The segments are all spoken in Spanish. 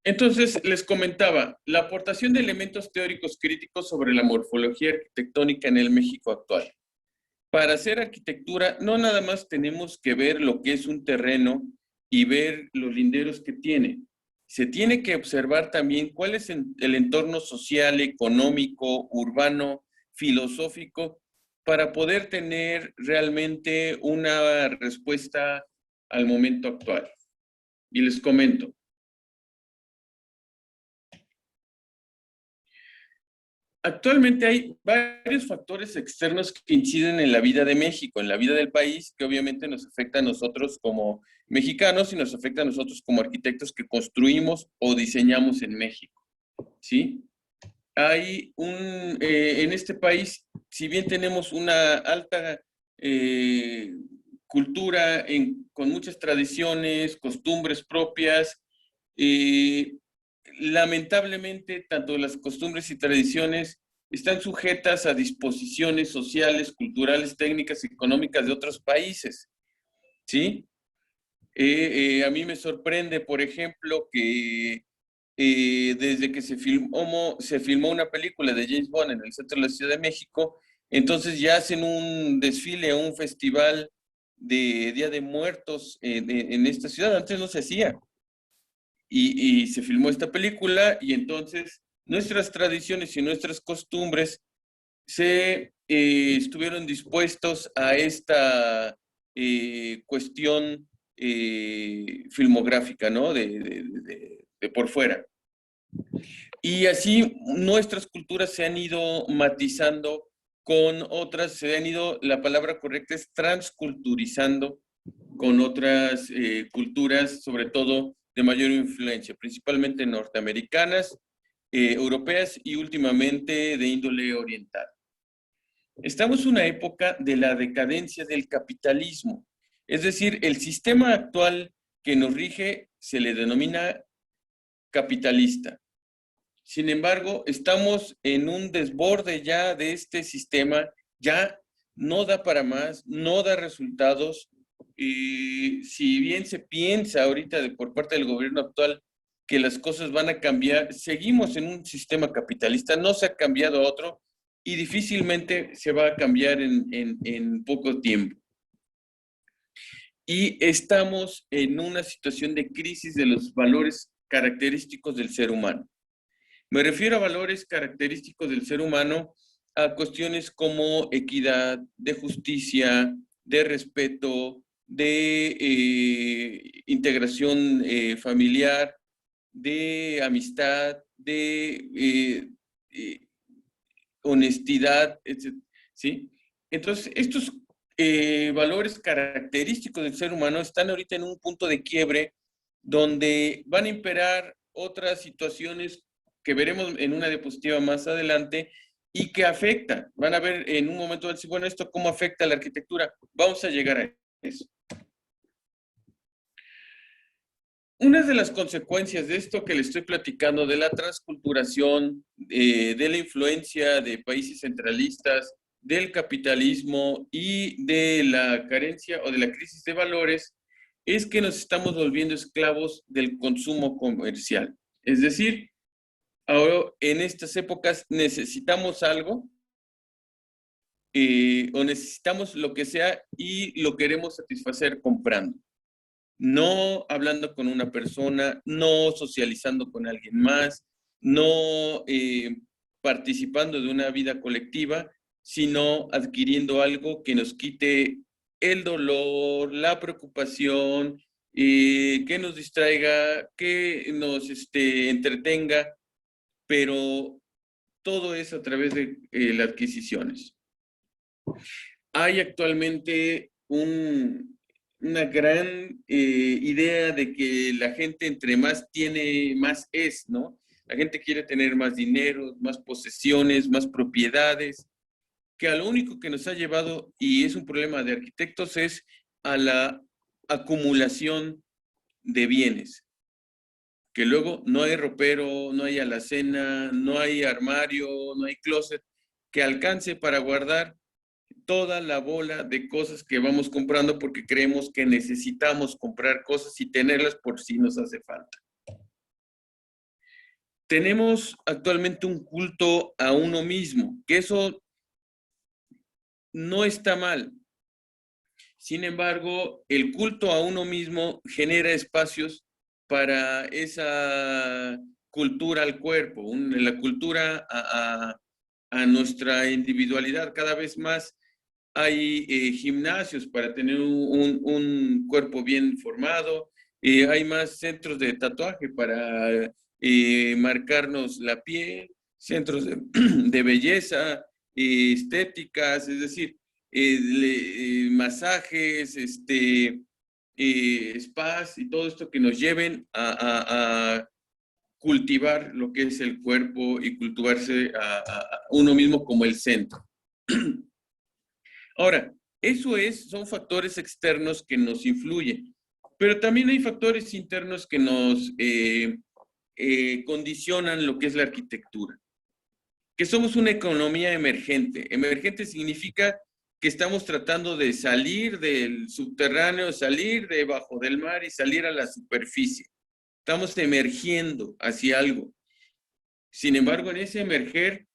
Entonces, les comentaba, la aportación de elementos teóricos críticos sobre la morfología arquitectónica en el México actual. Para hacer arquitectura, no nada más tenemos que ver lo que es un terreno y ver los linderos que tiene. Se tiene que observar también cuál es el entorno social, económico, urbano, filosófico, para poder tener realmente una respuesta al momento actual. Y les comento. Actualmente hay varios factores externos que inciden en la vida de México, en la vida del país, que obviamente nos afecta a nosotros como mexicanos y nos afecta a nosotros como arquitectos que construimos o diseñamos en México, ¿sí? En este país, si bien tenemos una alta cultura con muchas tradiciones, costumbres propias, eh, lamentablemente, tanto las costumbres y tradiciones están sujetas a disposiciones sociales, culturales, técnicas y económicas de otros países, ¿sí? A mí me sorprende, por ejemplo, que desde que se filmó una película de James Bond en el centro de la Ciudad de México, entonces ya hacen un desfile, un festival de Día de Muertos en esta ciudad. Antes no se hacía. Y se filmó esta película y entonces nuestras tradiciones y nuestras costumbres estuvieron dispuestos a esta cuestión filmográfica, ¿no? De por fuera. Y así nuestras culturas se han ido matizando con otras, se han ido, la palabra correcta es transculturizando con otras culturas, sobre todo de mayor influencia, principalmente norteamericanas, europeas y últimamente de índole oriental. Estamos en una época de la decadencia del capitalismo, es decir, el sistema actual que nos rige se le denomina capitalista. Sin embargo, estamos en un desborde ya de este sistema, ya no da para más, no da resultados. Y si bien se piensa ahorita por parte del gobierno actual que las cosas van a cambiar, seguimos en un sistema capitalista, no se ha cambiado a otro y difícilmente se va a cambiar en poco tiempo. Y estamos en una situación de crisis de los valores característicos del ser humano. Me refiero a valores característicos del ser humano, a cuestiones como equidad, de justicia, de respeto, de integración familiar, de amistad, de honestidad, etc. ¿Sí? Entonces, estos valores característicos del ser humano están ahorita en un punto de quiebre donde van a imperar otras situaciones que veremos en una diapositiva más adelante y que afectan. Van a ver en un momento, van a decir, bueno, ¿esto cómo afecta a la arquitectura? Vamos a llegar a eso. Una de las consecuencias de esto que le estoy platicando, de la transculturación, de la influencia de países centralistas, del capitalismo y de la carencia o de la crisis de valores, es que nos estamos volviendo esclavos del consumo comercial. Es decir, ahora en estas épocas necesitamos algo o necesitamos lo que sea y lo queremos satisfacer comprando. No hablando con una persona, no socializando con alguien más, no participando de una vida colectiva, sino adquiriendo algo que nos quite el dolor, la preocupación, que nos distraiga, que nos entretenga, pero todo es a través de las adquisiciones. Hay actualmente una gran idea de que la gente entre más tiene, más es, ¿no? La gente quiere tener más dinero, más posesiones, más propiedades, que a lo único que nos ha llevado, y es un problema de arquitectos, es a la acumulación de bienes, que luego no hay ropero, no hay alacena, no hay armario, no hay closet que alcance para guardar toda la bola de cosas que vamos comprando porque creemos que necesitamos comprar cosas y tenerlas por si nos hace falta. Tenemos actualmente un culto a uno mismo, que eso no está mal. Sin embargo, el culto a uno mismo genera espacios para esa cultura al cuerpo, la cultura a nuestra individualidad. Cada vez más hay gimnasios para tener un cuerpo bien formado, hay más centros de tatuaje para marcarnos la piel, centros de, de belleza, estéticas, es decir, masajes, spas y todo esto que nos lleven a cultivar lo que es el cuerpo y cultivarse a uno mismo como el centro. Ahora, son factores externos que nos influyen, pero también hay factores internos que nos condicionan lo que es la arquitectura, que somos una economía emergente. Emergente significa que estamos tratando de salir del subterráneo, salir debajo del mar y salir a la superficie. Estamos emergiendo hacia algo. Sin embargo, en ese emerger,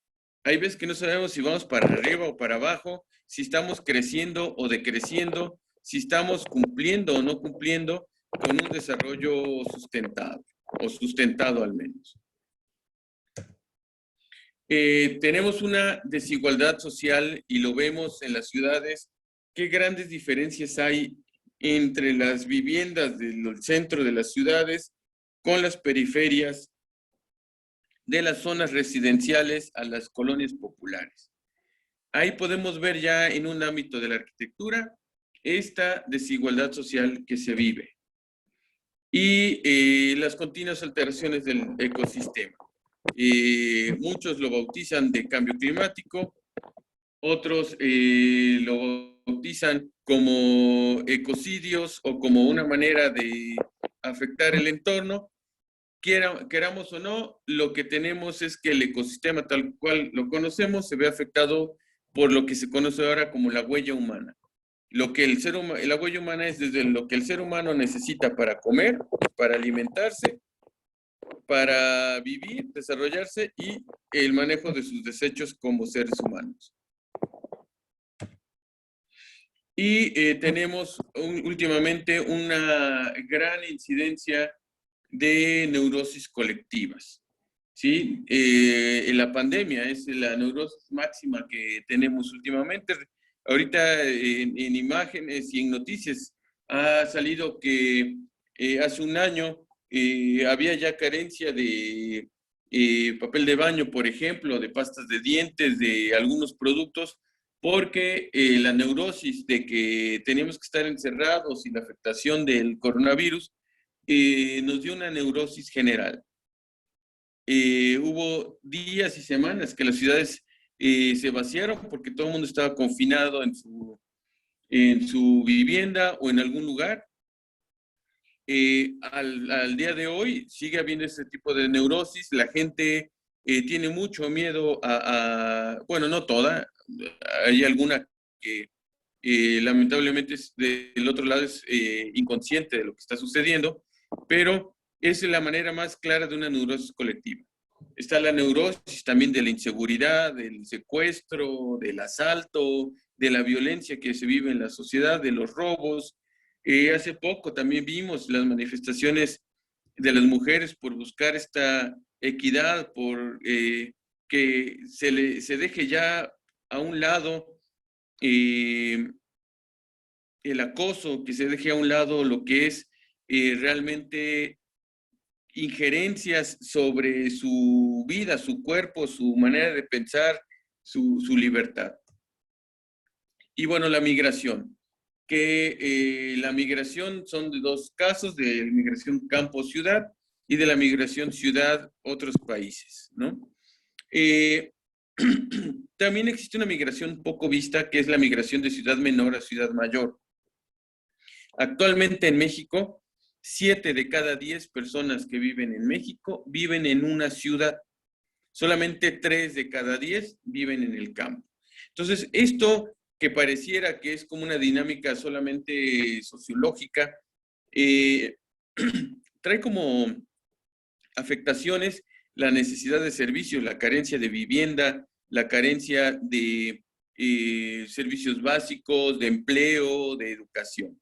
hay veces que no sabemos si vamos para arriba o para abajo, si estamos creciendo o decreciendo, si estamos cumpliendo o no cumpliendo con un desarrollo sustentado, o sustentado al menos. Tenemos una desigualdad social y lo vemos en las ciudades. ¿Qué grandes diferencias hay entre las viviendas del centro de las ciudades con las periferias, de las zonas residenciales a las colonias populares? Ahí podemos ver ya en un ámbito de la arquitectura esta desigualdad social que se vive y las continuas alteraciones del ecosistema. Muchos lo bautizan de cambio climático, otros lo bautizan como ecocidios o como una manera de afectar el entorno. Queramos o no, lo que tenemos es que el ecosistema tal cual lo conocemos se ve afectado por lo que se conoce ahora como la huella humana. Lo que la huella humana es desde lo que el ser humano necesita para comer, para alimentarse, para vivir, desarrollarse y el manejo de sus desechos como seres humanos. Y tenemos últimamente una gran incidencia de neurosis colectivas. ¿Sí? En la pandemia es la neurosis máxima que tenemos últimamente. Ahorita en imágenes y en noticias ha salido que hace un año había ya carencia de papel de baño, por ejemplo, de pastas de dientes, de algunos productos, porque la neurosis de que teníamos que estar encerrados y la afectación del coronavirus nos dio una neurosis general. Hubo días y semanas que las ciudades se vaciaron porque todo el mundo estaba confinado en su vivienda o en algún lugar. Al día de hoy sigue habiendo ese tipo de neurosis. La gente tiene mucho miedo bueno, no toda, hay alguna que lamentablemente del otro lado es inconsciente de lo que está sucediendo, pero es la manera más clara de una neurosis colectiva. Está la neurosis también de la inseguridad, del secuestro, del asalto, de la violencia que se vive en la sociedad, de los robos. Hace poco también vimos las manifestaciones de las mujeres por buscar esta equidad, por que se deje ya a un lado el acoso, que se deje a un lado lo que es realmente injerencias sobre su vida, su cuerpo, su manera de pensar, su libertad. Y bueno, la migración, que la migración son de dos casos, de la migración campo-ciudad y de la migración ciudad-otros países, ¿no? También existe una migración poco vista, que es la migración de ciudad menor a ciudad mayor. Actualmente en México, 7 de cada 10 personas que viven en México viven en una ciudad. Solamente 3 de cada 10 viven en el campo. Entonces, esto que pareciera que es como una dinámica solamente sociológica, trae como afectaciones la necesidad de servicios, la carencia de vivienda, la carencia de servicios básicos, de empleo, de educación.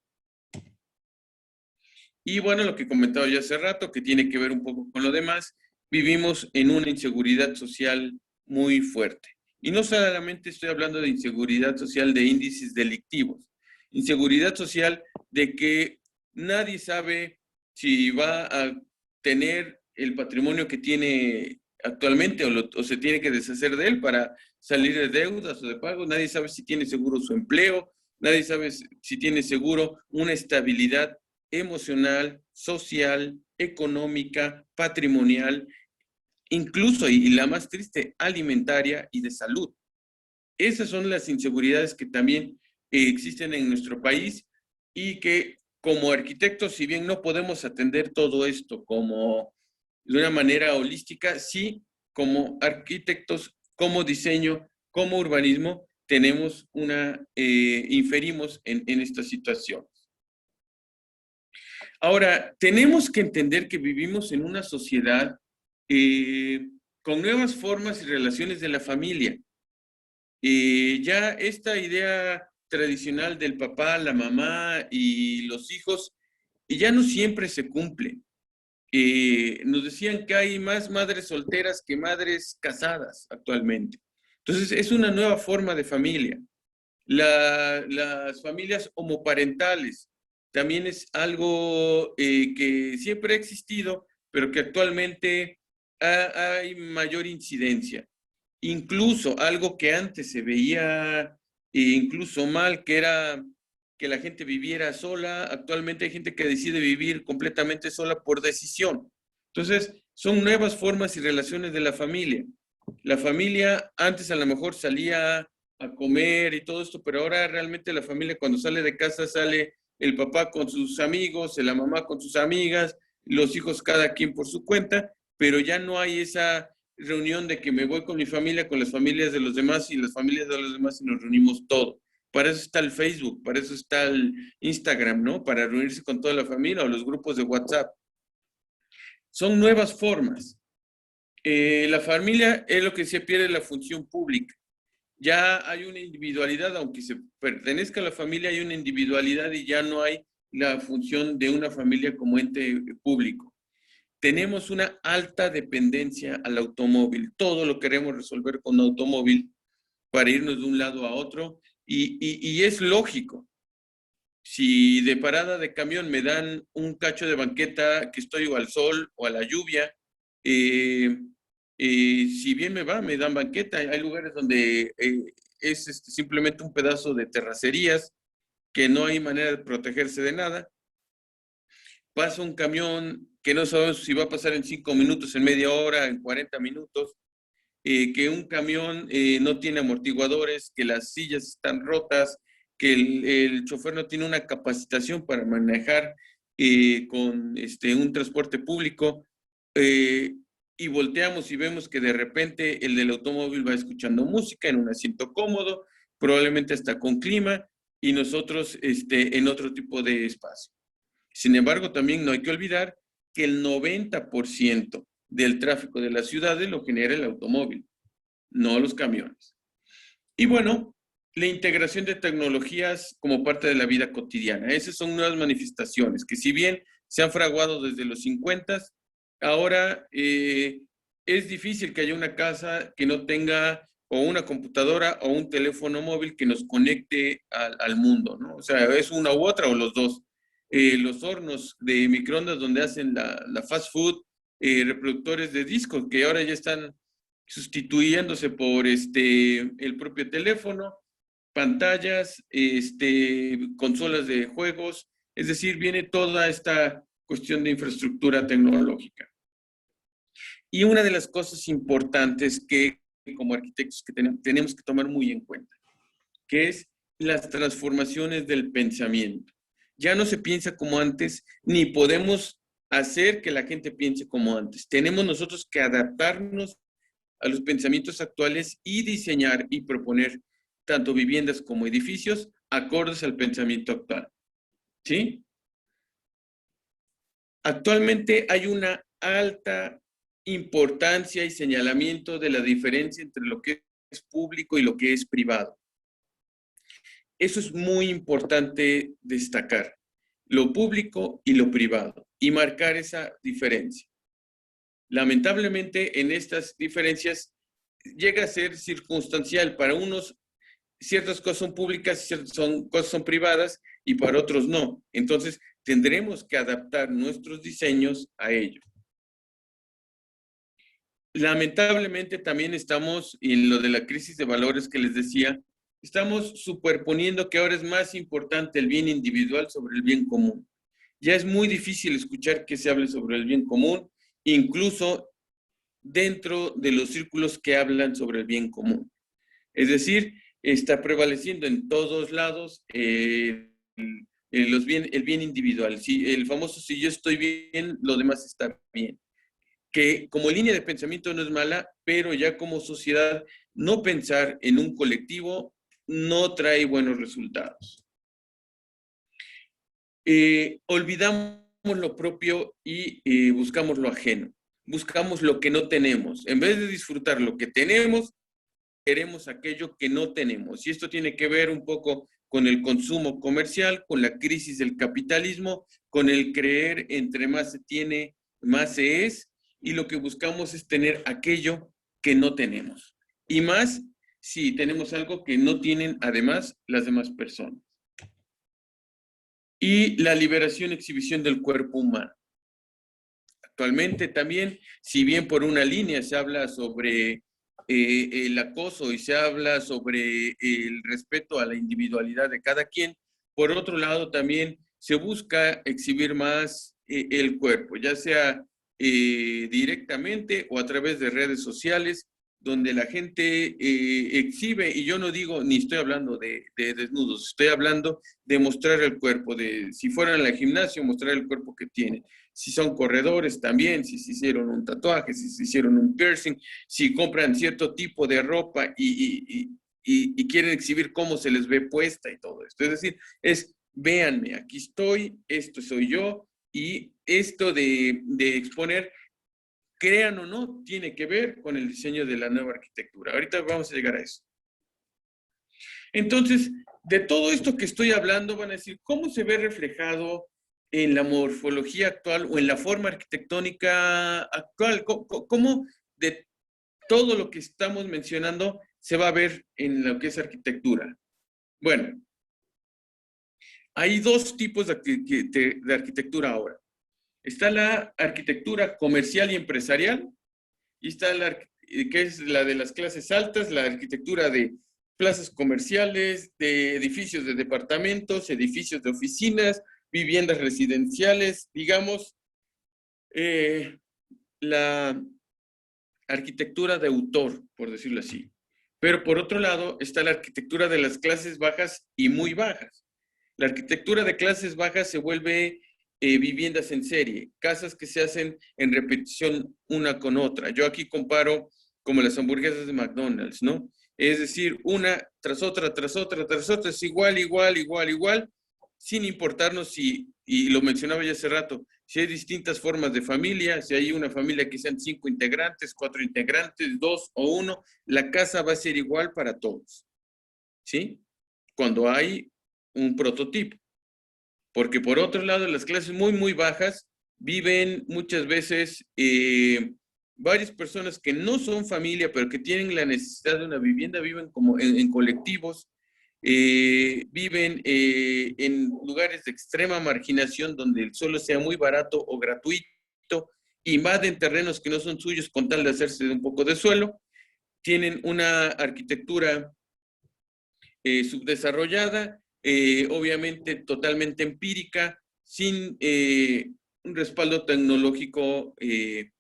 Y bueno, lo que comentaba yo hace rato, que tiene que ver un poco con lo demás, vivimos en una inseguridad social muy fuerte. Y no solamente estoy hablando de inseguridad social de índices delictivos, inseguridad social de que nadie sabe si va a tener el patrimonio que tiene actualmente o se tiene que deshacer de él para salir de deudas o de pagos, nadie sabe si tiene seguro su empleo, nadie sabe si tiene seguro una estabilidad emocional, social, económica, patrimonial, incluso, y la más triste, alimentaria y de salud. Esas son las inseguridades que también existen en nuestro país y que como arquitectos, si bien no podemos atender todo esto como de una manera holística, sí, como arquitectos, como diseño, como urbanismo, tenemos inferimos en esta situación. Ahora, tenemos que entender que vivimos en una sociedad con nuevas formas y relaciones de la familia. Ya esta idea tradicional del papá, la mamá y los hijos, ya no siempre se cumple. Nos decían que hay más madres solteras que madres casadas actualmente. Entonces, es una nueva forma de familia. Las familias homoparentales también es algo que siempre ha existido, pero que actualmente hay mayor incidencia. Incluso algo que antes se veía incluso mal, que era que la gente viviera sola, actualmente hay gente que decide vivir completamente sola por decisión. Entonces, son nuevas formas y relaciones de la familia. La familia antes a lo mejor salía a comer y todo esto, pero ahora realmente la familia cuando sale de casa sale el papá con sus amigos, la mamá con sus amigas, los hijos cada quien por su cuenta, pero ya no hay esa reunión de que me voy con mi familia, con las familias de los demás y las familias de los demás y nos reunimos todos. Para eso está el Facebook, para eso está el Instagram, ¿no? Para reunirse con toda la familia o los grupos de WhatsApp. Son nuevas formas. La familia es lo que se pierde la función pública. Ya hay una individualidad, aunque se pertenezca a la familia, hay una individualidad y ya no hay la función de una familia como ente público. Tenemos una alta dependencia al automóvil. Todo lo queremos resolver con automóvil para irnos de un lado a otro y es lógico. Si de parada de camión me dan un cacho de banqueta que estoy o al sol o a la lluvia, si bien me va, me dan banqueta. Hay lugares donde es simplemente un pedazo de terracerías que no hay manera de protegerse de nada. Pasa un camión que no sabemos si va a pasar en 5 minutos, en media hora, en 40 minutos, que un camión no tiene amortiguadores, que las sillas están rotas, que el chofer no tiene una capacitación para manejar con un transporte público, y volteamos y vemos que de repente el del automóvil va escuchando música en un asiento cómodo, probablemente hasta con clima, y nosotros en otro tipo de espacio. Sin embargo, también no hay que olvidar que el 90% del tráfico de las ciudades lo genera el automóvil, no los camiones. Y bueno, la integración de tecnologías como parte de la vida cotidiana. Esas son nuevas manifestaciones que si bien se han fraguado desde los 50, ahora es difícil que haya una casa que no tenga o una computadora o un teléfono móvil que nos conecte al mundo, ¿no? O sea, es una u otra o los dos. Los hornos de microondas donde hacen la fast food, reproductores de discos que ahora ya están sustituyéndose por el propio teléfono, pantallas, consolas de juegos, es decir, viene toda esta cuestión de infraestructura tecnológica. Y una de las cosas importantes que como arquitectos que tenemos que tomar muy en cuenta, que es las transformaciones del pensamiento. Ya no se piensa como antes, ni podemos hacer que la gente piense como antes. Tenemos nosotros que adaptarnos a los pensamientos actuales y diseñar y proponer tanto viviendas como edificios acordes al pensamiento actual. ¿Sí? Actualmente hay una alta importancia y señalamiento de la diferencia entre lo que es público y lo que es privado. Eso es muy importante destacar, lo público y lo privado, y marcar esa diferencia. Lamentablemente, en estas diferencias llega a ser circunstancial. Para unos, ciertas cosas son públicas, ciertas cosas son privadas, y para otros no. Entonces, tendremos que adaptar nuestros diseños a ello. Lamentablemente, también estamos en lo de la crisis de valores que les decía, estamos superponiendo que ahora es más importante el bien individual sobre el bien común. Ya es muy difícil escuchar que se hable sobre el bien común, incluso dentro de los círculos que hablan sobre el bien común. Es decir, está prevaleciendo en todos lados el bien individual. Si, el famoso si yo estoy bien, lo demás está bien. Que como línea de pensamiento no es mala, pero ya como sociedad no pensar en un colectivo no trae buenos resultados. Olvidamos lo propio y buscamos lo ajeno. Buscamos lo que no tenemos. En vez de disfrutar lo que tenemos, queremos aquello que no tenemos. Y esto tiene que ver un poco con el consumo comercial, con la crisis del capitalismo, con el creer entre más se tiene, más se es, y lo que buscamos es tener aquello que no tenemos. Y más si tenemos algo que no tienen además las demás personas. Y la liberación y exhibición del cuerpo humano. Actualmente también, si bien por una línea se habla sobre el acoso y se habla sobre el respeto a la individualidad de cada quien, por otro lado también se busca exhibir más el cuerpo, ya sea directamente o a través de redes sociales, donde la gente exhibe, y yo no digo, ni estoy hablando de desnudos, estoy hablando de mostrar el cuerpo, de si fueran a la gimnasio, mostrar el cuerpo que tienen. Si son corredores también, si se hicieron un tatuaje, si se hicieron un piercing, si compran cierto tipo de ropa y quieren exhibir cómo se les ve puesta y todo esto. Es decir, véanme, aquí estoy, esto soy yo, y esto de exponer, crean o no, tiene que ver con el diseño de la nueva arquitectura. Ahorita vamos a llegar a eso. Entonces, de todo esto que estoy hablando, van a decir, ¿cómo se ve reflejado en la morfología actual o en la forma arquitectónica actual? ¿Cómo de todo lo que estamos mencionando se va a ver en lo que es arquitectura? Bueno, hay dos tipos de arquitectura ahora. Está la arquitectura comercial y empresarial, y está que es la de las clases altas, la arquitectura de plazas comerciales, de edificios de departamentos, edificios de oficinas, viviendas residenciales, digamos, la arquitectura de autor, por decirlo así. Pero por otro lado está la arquitectura de las clases bajas y muy bajas. La arquitectura de clases bajas se vuelve viviendas en serie, casas que se hacen en repetición una con otra. Yo aquí comparo como las hamburguesas de McDonald's, ¿no? Es decir, una tras otra, tras otra, tras otra, es igual, igual, igual, igual, sin importarnos si, y lo mencionaba ya hace rato, si hay distintas formas de familia, si hay una familia que sean 5 integrantes, 4 integrantes, 2 o 1, la casa va a ser igual para todos, ¿sí? Cuando hay un prototipo. Porque por otro lado, las clases muy, muy bajas viven muchas veces varias personas que no son familia, pero que tienen la necesidad de una vivienda, viven como en colectivos, viven en lugares de extrema marginación donde el suelo sea muy barato o gratuito, invaden terrenos que no son suyos con tal de hacerse de un poco de suelo, tienen una arquitectura subdesarrollada, obviamente totalmente empírica, sin un respaldo tecnológico que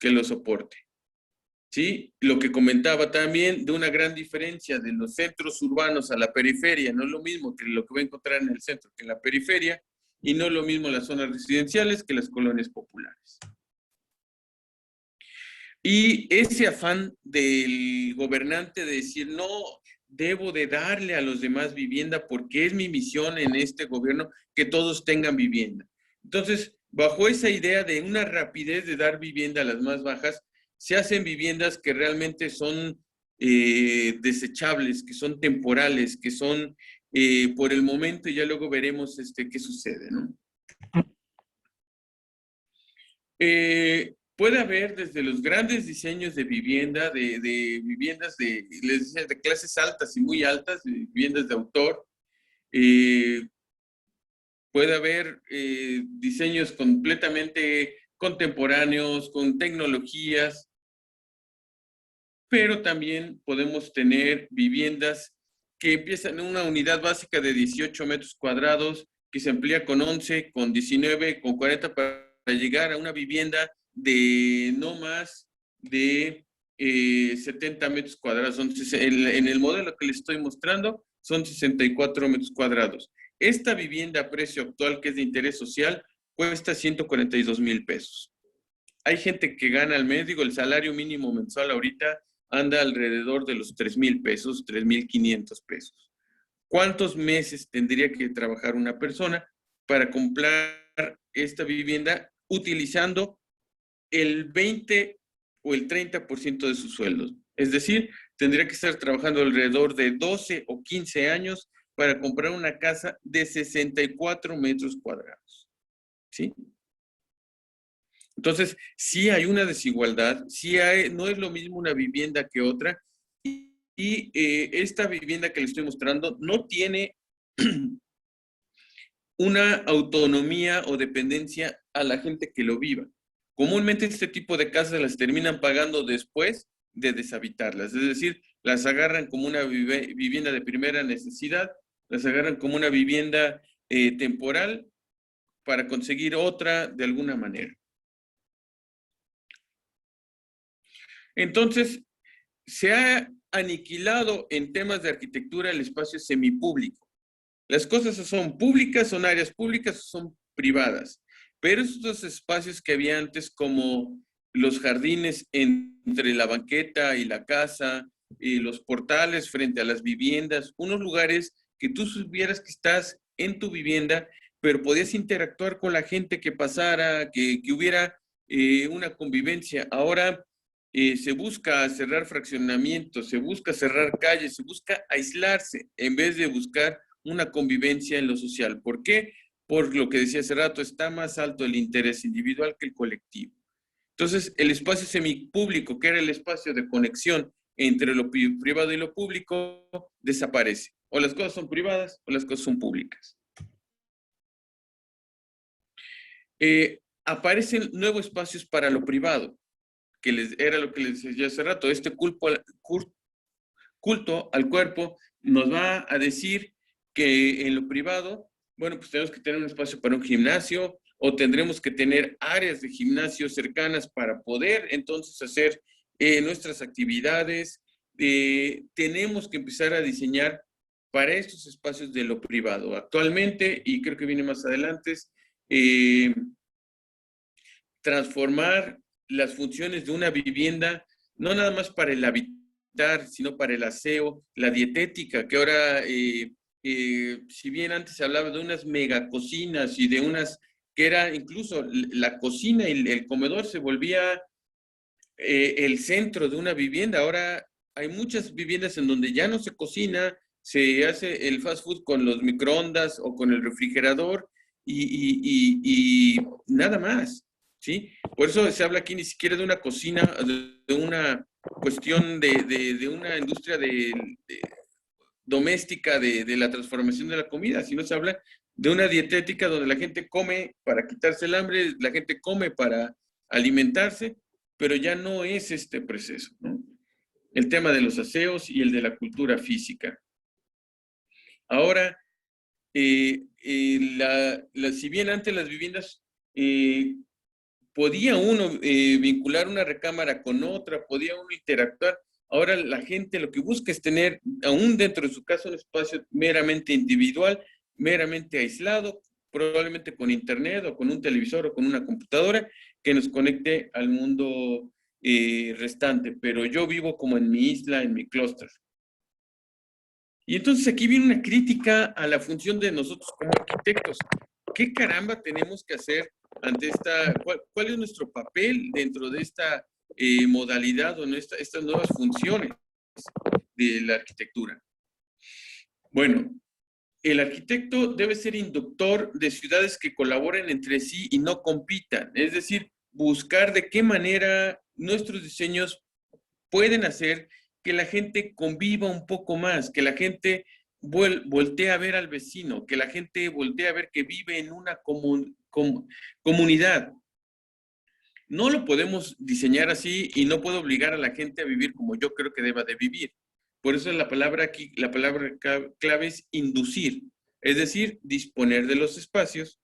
lo soporte. ¿Sí? Lo que comentaba también de una gran diferencia de los centros urbanos a la periferia, no es lo mismo que lo que va a encontrar en el centro que en la periferia, y no es lo mismo las zonas residenciales que las colonias populares. Y ese afán del gobernante de decir, no, debo de darle a los demás vivienda porque es mi misión en este gobierno que todos tengan vivienda. Entonces, bajo esa idea de una rapidez de dar vivienda a las más bajas, se hacen viviendas que realmente son desechables, que son temporales, que son por el momento, y ya luego veremos qué sucede, ¿no? Puede haber desde los grandes diseños de vivienda, de viviendas les decía, de clases altas y muy altas, de viviendas de autor. Puede haber diseños completamente contemporáneos, con tecnologías, pero también podemos tener viviendas que empiezan en una unidad básica de 18 metros cuadrados, que se amplía con 11, con 19, con 40 para llegar a una vivienda de no más de 70 metros cuadrados. En el modelo que les estoy mostrando son 64 metros cuadrados. Esta vivienda a precio actual, que es de interés social, cuesta 142,000 pesos. Hay gente que gana al mes, digo, el salario mínimo mensual ahorita anda alrededor de los 3,000 pesos, 3,500 pesos. ¿Cuántos meses tendría que trabajar una persona para comprar esta vivienda utilizando el 20 o el 30% de sus sueldos? Es decir, tendría que estar trabajando alrededor de 12 o 15 años para comprar una casa de 64 metros cuadrados. ¿Sí? Entonces, sí hay una desigualdad, no es lo mismo una vivienda que otra, y esta vivienda que le estoy mostrando no tiene una autonomía o dependencia a la gente que lo viva. Comúnmente este tipo de casas las terminan pagando después de deshabitarlas, es decir, las agarran como una vivienda de primera necesidad, las agarran como una vivienda temporal para conseguir otra de alguna manera. Entonces, se ha aniquilado en temas de arquitectura el espacio semipúblico. Las cosas son públicas, son áreas públicas, son privadas. Pero estos espacios que había antes, como los jardines entre la banqueta y la casa, y los portales frente a las viviendas, unos lugares que tú supieras que estás en tu vivienda, pero podías interactuar con la gente que pasara, que hubiera una convivencia. Ahora se busca cerrar fraccionamientos, se busca cerrar calles, se busca aislarse en vez de buscar una convivencia en lo social. ¿Por qué? Por lo que decía hace rato, está más alto el interés individual que el colectivo. Entonces, el espacio semipúblico, que era el espacio de conexión entre lo privado y lo público, desaparece. O las cosas son privadas o las cosas son públicas. Aparecen nuevos espacios para lo privado, que era lo que les decía hace rato. Este culto al cuerpo nos va a decir que en lo privado, bueno, pues tenemos que tener un espacio para un gimnasio o tendremos que tener áreas de gimnasio cercanas para poder entonces hacer nuestras actividades. Tenemos que empezar a diseñar para estos espacios de lo privado. Actualmente, y creo que viene más adelante, transformar las funciones de una vivienda, no nada más para el habitar, sino para el aseo, la dietética, que ahora, si bien antes se hablaba de unas megacocinas y de unas, que era incluso la cocina y el comedor se volvía el centro de una vivienda. Ahora hay muchas viviendas en donde ya no se cocina, se hace el fast food con los microondas o con el refrigerador y nada más. ¿Sí? Por eso se habla aquí ni siquiera de una cocina, de una cuestión de una industria doméstica de la transformación de la comida, sino se habla de una dietética donde la gente come para quitarse el hambre, la gente come para alimentarse, pero ya no es este proceso, ¿no? El tema de los aseos y el de la cultura física. Ahora, si bien antes las viviendas podía uno vincular una recámara con otra, podía uno interactuar. Ahora la gente lo que busca es tener, aún dentro de su casa, un espacio meramente individual, meramente aislado, probablemente con internet o con un televisor o con una computadora que nos conecte al mundo restante. Pero yo vivo como en mi isla, en mi clúster. Y entonces aquí viene una crítica a la función de nosotros como arquitectos. ¿Qué caramba tenemos que hacer ante cuál es nuestro papel dentro de esta modalidad o en estas nuevas funciones de la arquitectura? Bueno, el arquitecto debe ser inductor de ciudades que colaboren entre sí y no compitan. Es decir, buscar de qué manera nuestros diseños pueden hacer que la gente conviva un poco más, que la gente voltee a ver al vecino, que la gente voltee a ver que vive en una comunidad. No lo podemos diseñar así y no puedo obligar a la gente a vivir como yo creo que deba de vivir. Por eso la palabra aquí, la palabra clave es inducir, es decir, disponer de los espacios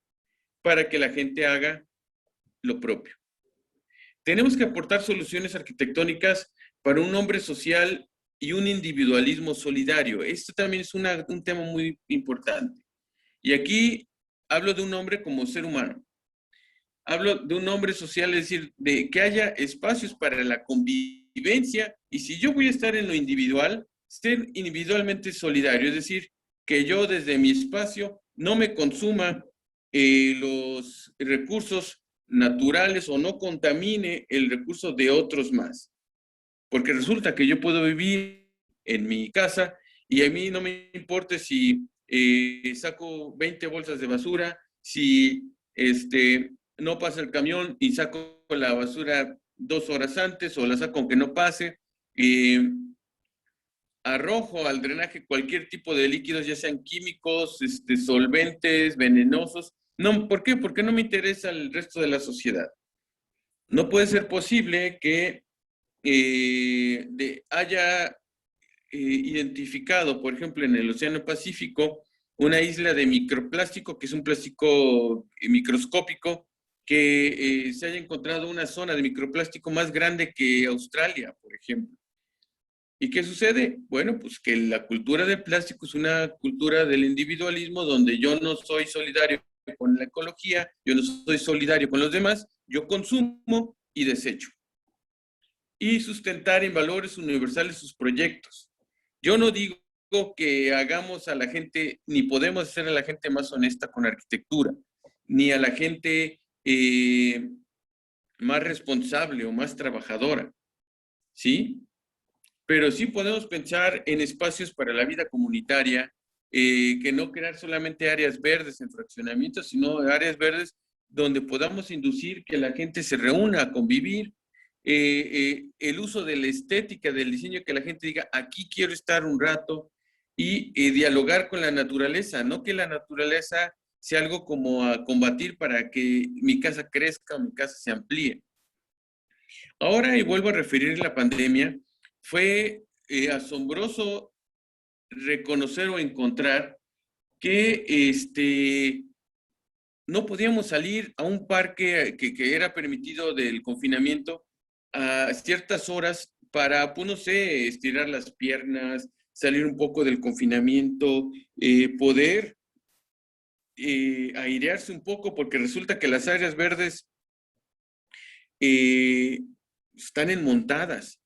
para que la gente haga lo propio. Tenemos que aportar soluciones arquitectónicas para un hombre social y un individualismo solidario. Esto también es un tema muy importante. Y aquí hablo de un hombre como ser humano. Hablo de un hombre social, es decir, de que haya espacios para la convivencia y si yo voy a estar en lo individual, ser individualmente solidario, es decir, que yo desde mi espacio no me consuma los recursos naturales o no contamine el recurso de otros más. Porque resulta que yo puedo vivir en mi casa y a mí no me importa si saco 20 bolsas de basura, si no pasa el camión y saco la basura 2 horas antes o la saco aunque no pase. Arrojo al drenaje cualquier tipo de líquidos, ya sean químicos, solventes, venenosos. No, ¿por qué? Porque no me interesa el resto de la sociedad. No puede ser posible que haya identificado, por ejemplo, en el Océano Pacífico, una isla de microplástico, que es un plástico microscópico, que se haya encontrado una zona de microplástico más grande que Australia, por ejemplo. ¿Y qué sucede? Bueno, pues que la cultura del plástico es una cultura del individualismo donde yo no soy solidario con la ecología, yo no soy solidario con los demás, yo consumo y desecho. Y sustentar en valores universales sus proyectos. Yo no digo que hagamos a la gente, ni podemos hacer a la gente más honesta con arquitectura, ni a la gente más responsable o más trabajadora, ¿sí? Pero sí podemos pensar en espacios para la vida comunitaria, que no crear solamente áreas verdes en fraccionamientos, sino áreas verdes donde podamos inducir que la gente se reúna a convivir, el uso de la estética, del diseño, que la gente diga, aquí quiero estar un rato y dialogar con la naturaleza, no que la naturaleza sea algo como a combatir para que mi casa crezca o mi casa se amplíe. Ahora, y vuelvo a referir la pandemia, fue asombroso reconocer o encontrar que no podíamos salir a un parque que era permitido del confinamiento a ciertas horas para, pues no sé, estirar las piernas, salir un poco del confinamiento, poder airearse un poco, porque resulta que las áreas verdes están enmontadas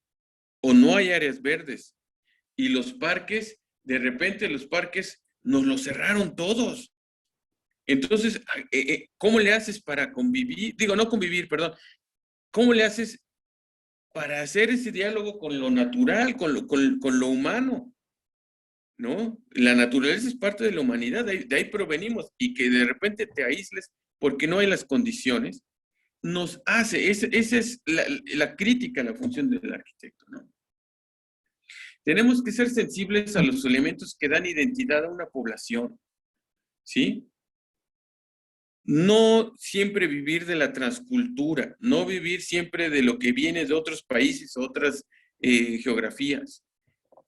o no hay áreas verdes. Y los parques, de repente los parques nos los cerraron todos. Entonces, ¿cómo le haces para convivir? Digo, no convivir, perdón. ¿Cómo le haces para hacer ese diálogo con lo natural, con lo humano? ¿No? La naturaleza es parte de la humanidad, de ahí provenimos. Y que de repente te aísles porque no hay las condiciones, nos hace, esa es la crítica a la función del arquitecto, ¿no? Tenemos que ser sensibles a los elementos que dan identidad a una población, ¿sí? No siempre vivir de la transcultura, no vivir siempre de lo que viene de otros países, otras geografías.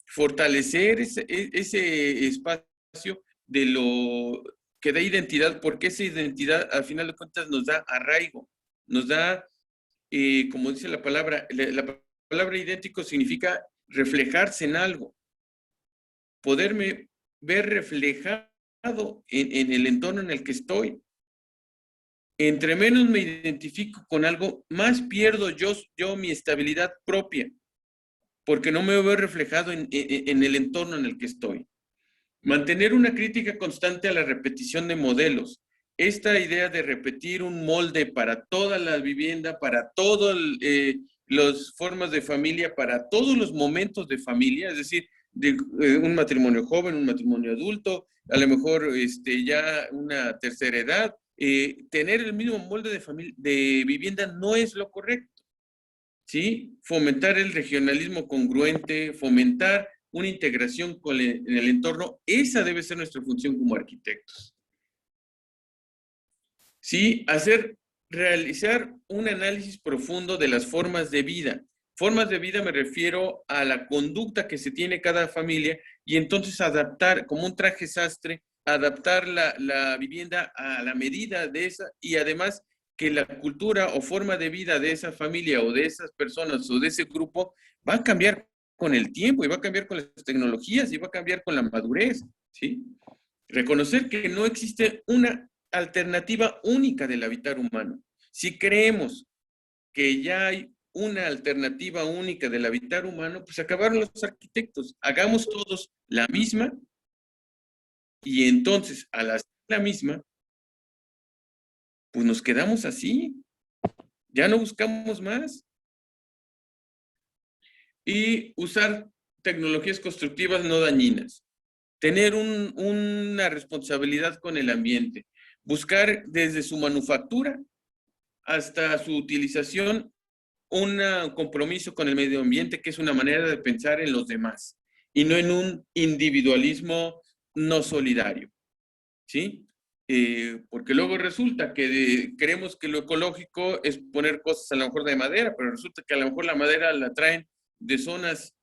Fortalecer ese espacio de lo que da identidad, porque esa identidad, al final de cuentas, nos da arraigo, nos da, como dice la palabra idéntico significa reflejarse en algo, poderme ver reflejado en el entorno en el que estoy. Entre menos me identifico con algo, más pierdo yo mi estabilidad propia, porque no me veo reflejado en el entorno en el que estoy. Mantener una crítica constante a la repetición de modelos. esta idea de repetir un molde para toda la vivienda, para todas las formas de familia, para todos los momentos de familia, es decir, de un matrimonio joven, un matrimonio adulto, a lo mejor ya una tercera edad, tener el mismo molde de vivienda no es lo correcto. ¿Sí? Fomentar el regionalismo congruente, fomentar una integración en el entorno, esa debe ser nuestra función como arquitectos. ¿Sí? Realizar un análisis profundo de las formas de vida. Formas de vida me refiero a la conducta que se tiene cada familia y entonces adaptar, como un traje sastre, adaptar la vivienda a la medida de esa y además que la cultura o forma de vida de esa familia o de esas personas o de ese grupo va a cambiar con el tiempo y va a cambiar con las tecnologías y va a cambiar con la madurez, ¿sí? Reconocer que no existe una alternativa única del habitar humano. Si creemos que ya hay una alternativa única del habitar humano, pues acabaron los arquitectos. Hagamos todos la misma y entonces al hacer la misma, pues nos quedamos así. Ya no buscamos más. Y usar tecnologías constructivas no dañinas. Tener una responsabilidad con el ambiente. Buscar desde su manufactura hasta su utilización un compromiso con el medio ambiente, que es una manera de pensar en los demás y no en un individualismo no solidario, ¿sí? Porque luego resulta que creemos que lo ecológico es poner cosas a lo mejor de madera, pero resulta que a lo mejor la madera la traen de zonas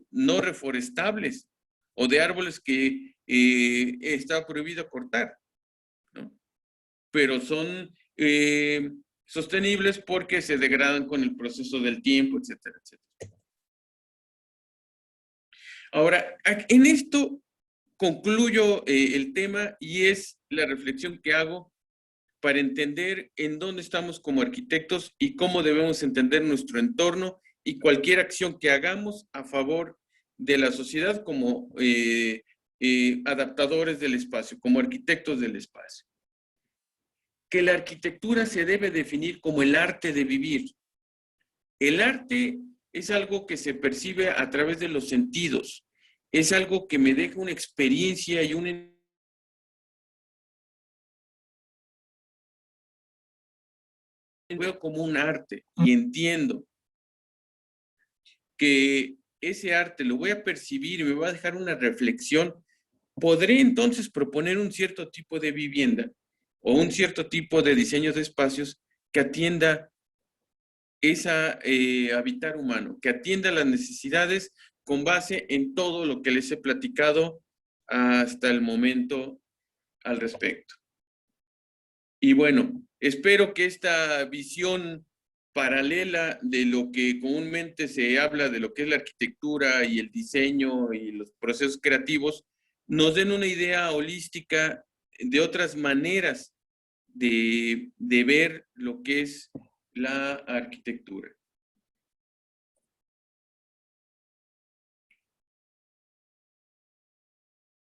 no reforestables o de árboles que está prohibido cortar, ¿no? Pero son sostenibles porque se degradan con el proceso del tiempo, etcétera, etcétera. Ahora, en esto concluyo el tema y es la reflexión que hago para entender en dónde estamos como arquitectos y cómo debemos entender nuestro entorno y cualquier acción que hagamos a favor de la sociedad como adaptadores del espacio, como arquitectos del espacio. Que la arquitectura se debe definir como el arte de vivir. El arte es algo que se percibe a través de los sentidos, es algo que me deja una experiencia y un veo como un arte y entiendo que ese arte lo voy a percibir y me va a dejar una reflexión, podré entonces proponer un cierto tipo de vivienda o un cierto tipo de diseño de espacios que atienda esa habitar humano, que atienda las necesidades con base en todo lo que les he platicado hasta el momento al respecto. Y bueno, espero que esta visión paralela de lo que comúnmente se habla de lo que es la arquitectura y el diseño y los procesos creativos, nos den una idea holística de otras maneras de ver lo que es la arquitectura.